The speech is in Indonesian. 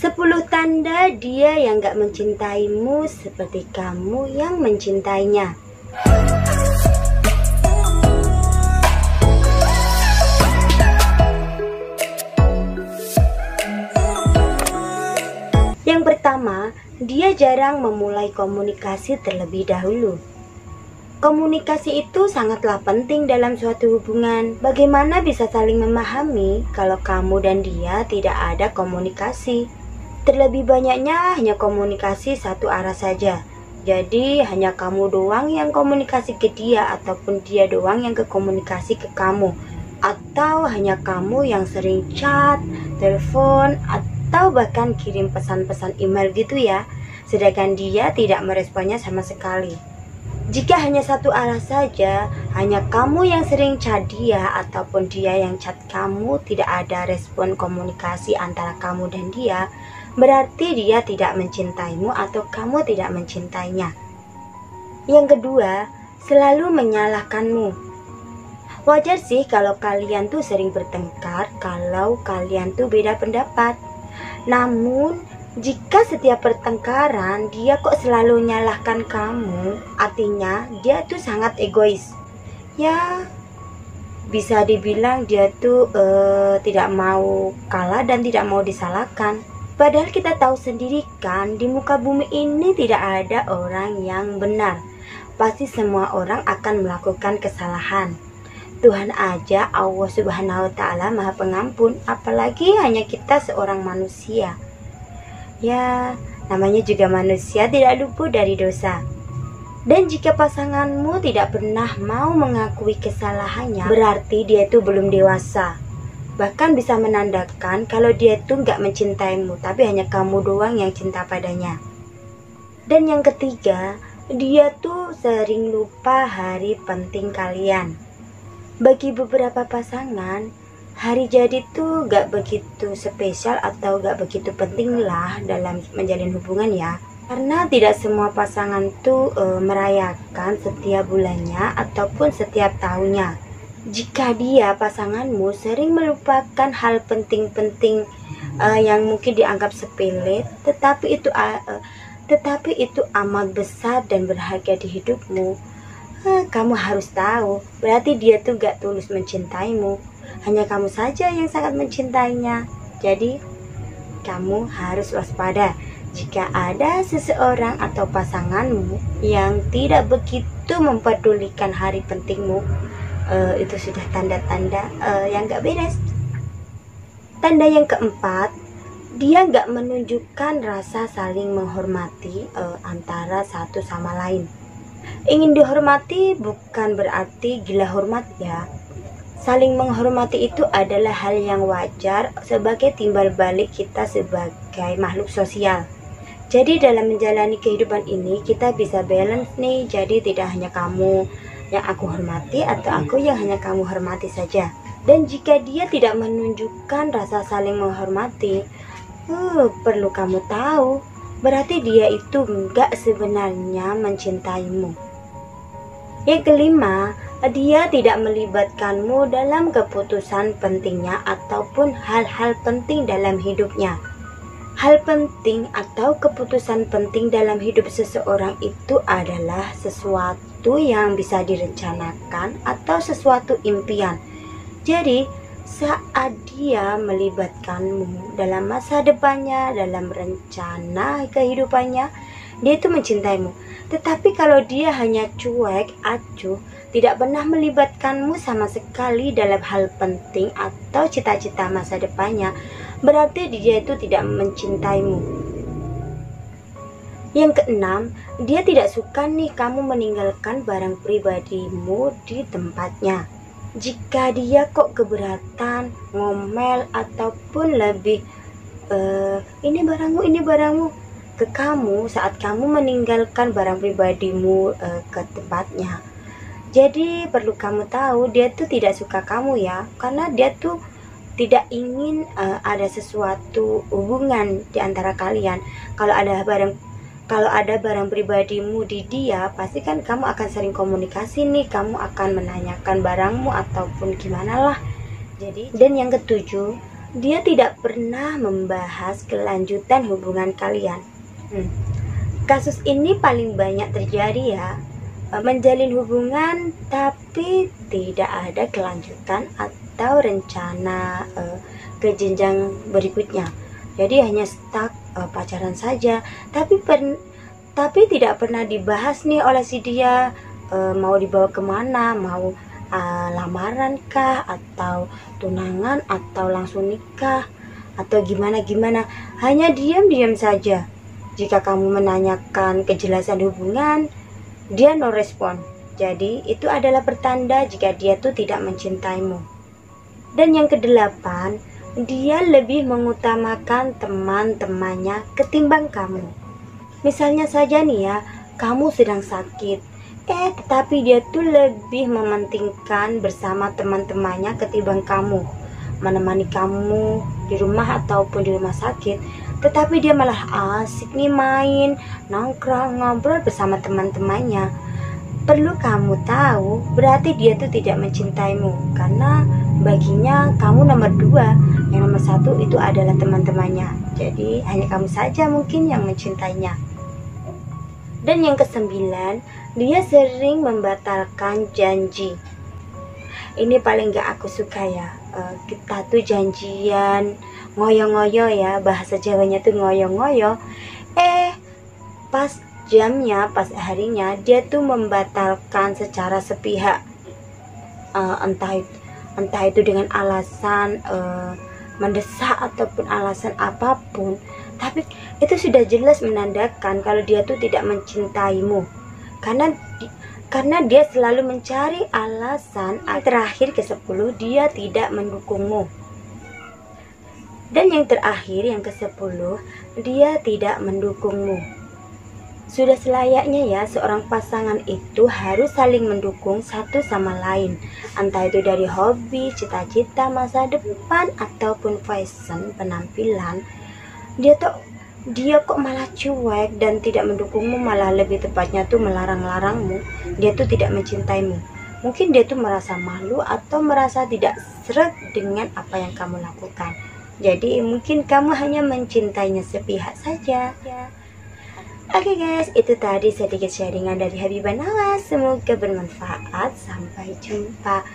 10 tanda dia yang gak mencintaimu seperti kamu yang mencintainya. Yang pertama, dia jarang memulai komunikasi terlebih dahulu. Komunikasi itu sangatlah penting dalam suatu hubungan. Bagaimana bisa saling memahami kalau kamu dan dia tidak ada komunikasi? Terlebih banyaknya hanya komunikasi satu arah saja. Jadi hanya kamu doang yang komunikasi ke dia, ataupun dia doang yang komunikasi ke kamu. Atau hanya kamu yang sering chat, telepon, atau bahkan kirim pesan-pesan email gitu ya, sedangkan dia tidak meresponnya sama sekali. Jika hanya satu arah saja, hanya kamu yang sering chat dia ataupun dia yang chat kamu, tidak ada respon komunikasi antara kamu dan dia, berarti dia tidak mencintaimu atau kamu tidak mencintainya. Yang kedua, selalu menyalahkanmu. Wajar sih kalau kalian tuh sering bertengkar, kalau kalian tuh beda pendapat. Namun, jika setiap pertengkaran dia kok selalu nyalahkan kamu, artinya dia tuh sangat egois. Ya, bisa dibilang dia tuh tidak mau kalah dan tidak mau disalahkan. Padahal kita tahu sendiri kan, di muka bumi ini tidak ada orang yang benar. Pasti semua orang akan melakukan kesalahan. Tuhan aja, Allah Subhanahu wa Ta'ala Maha Pengampun, apalagi hanya kita seorang manusia. Ya, namanya juga manusia, tidak luput dari dosa. Dan jika pasanganmu tidak pernah mau mengakui kesalahannya, berarti dia itu belum dewasa. Bahkan bisa menandakan kalau dia itu gak mencintaimu, tapi hanya kamu doang yang cinta padanya. Dan yang ketiga, dia tuh sering lupa hari penting kalian. Bagi beberapa pasangan, hari jadi tuh gak begitu spesial atau gak begitu penting lah dalam menjalin hubungan ya. Karena tidak semua pasangan tuh merayakan setiap bulannya ataupun setiap tahunnya. Jika dia, pasanganmu, sering melupakan hal penting-penting yang mungkin dianggap sepele, tetapi itu amat besar dan berharga di hidupmu, kamu harus tahu, berarti dia tuh gak tulus mencintaimu. Hanya kamu saja yang sangat mencintainya. Jadi, kamu harus waspada jika ada seseorang atau pasanganmu yang tidak begitu mempedulikan hari pentingmu. Itu sudah tanda-tanda yang gak beres. Tanda yang keempat, dia gak menunjukkan rasa saling menghormati antara satu sama lain. Ingin dihormati bukan berarti gila hormat ya. Saling menghormati itu adalah hal yang wajar sebagai timbal balik kita sebagai makhluk sosial. Jadi dalam menjalani kehidupan ini kita bisa balance nih. Jadi tidak hanya kamu yang aku hormati atau aku yang hanya kamu hormati saja. Dan jika dia tidak menunjukkan rasa saling menghormati, perlu kamu tahu, berarti dia itu enggak sebenarnya mencintaimu. Yang kelima, dia tidak melibatkanmu dalam keputusan pentingnya ataupun hal-hal penting dalam hidupnya. Hal penting atau keputusan penting dalam hidup seseorang itu adalah sesuatu yang bisa direncanakan atau sesuatu impian. Jadi, saat dia melibatkanmu dalam masa depannya, dalam rencana kehidupannya, dia itu mencintaimu. Tetapi kalau dia hanya cuek, acuh, tidak pernah melibatkanmu sama sekali dalam hal penting atau cita-cita masa depannya, berarti dia itu tidak mencintaimu. Yang keenam, dia tidak suka nih kamu meninggalkan barang pribadimu di tempatnya. Jika dia kok keberatan, ngomel, ataupun lebih ini barangmu ke kamu saat kamu meninggalkan barang pribadimu ke tempatnya. Jadi perlu kamu tahu, dia tuh tidak suka kamu ya, karena dia tuh tidak ingin ada sesuatu hubungan di antara kalian. Kalau ada barang pribadimu di dia, pasti kan kamu akan sering komunikasi nih, kamu akan menanyakan barangmu ataupun gimana lah. Jadi, dan yang ketujuh, dia tidak pernah membahas kelanjutan hubungan kalian. Kasus ini paling banyak terjadi ya, menjalin hubungan tapi tidak ada kelanjutan atau rencana ke jenjang berikutnya. Jadi hanya stuck pacaran saja, tapi tidak pernah dibahas nih oleh si dia, mau dibawa kemana, mau lamaran kah, atau tunangan, atau langsung nikah, atau gimana. Hanya diam-diam saja. Jika kamu menanyakan kejelasan hubungan, dia no respon. Jadi itu adalah pertanda jika dia tuh tidak mencintaimu. Dan yang kedelapan, dia lebih mengutamakan teman-temannya ketimbang kamu. Misalnya saja nih ya, kamu sedang sakit, tetapi dia tuh lebih mementingkan bersama teman-temannya ketimbang kamu. Menemani kamu di rumah ataupun di rumah sakit, tetapi dia malah asik nih main, nongkrong, ngobrol bersama teman-temannya. Perlu kamu tahu, berarti dia tuh tidak mencintaimu, karena baginya kamu nomor 2, yang nomor 1 itu adalah teman-temannya. Jadi hanya kamu saja mungkin yang mencintainya. Dan yang ke-9, dia sering membatalkan janji. Ini paling gak aku suka ya. Kita tuh janjian ngoyo-ngoyo ya, bahasa Jawanya tuh ngoyo-ngoyo. Pas jamnya, pas harinya, dia tuh membatalkan secara sepihak. Entah itu dengan alasan mendesak ataupun alasan apapun, tapi itu sudah jelas menandakan kalau dia tuh tidak mencintaimu, karena dia selalu mencari alasan. Terakhir ke-10, dia tidak mendukungmu. Dan yang terakhir, yang ke-10, dia tidak mendukungmu. Sudah selayaknya ya, seorang pasangan itu harus saling mendukung satu sama lain, entah itu dari hobi, cita-cita, masa depan, ataupun fashion, penampilan. Dia kok malah cuek dan tidak mendukungmu, malah lebih tepatnya tuh melarang-larangmu. Dia tuh tidak mencintaimu. Mungkin dia tuh merasa malu atau merasa tidak sreg dengan apa yang kamu lakukan. Jadi mungkin kamu hanya mencintainya sepihak saja. Oke guys, itu tadi sedikit sharingan dari Habibah Nawas. Semoga bermanfaat. Sampai jumpa.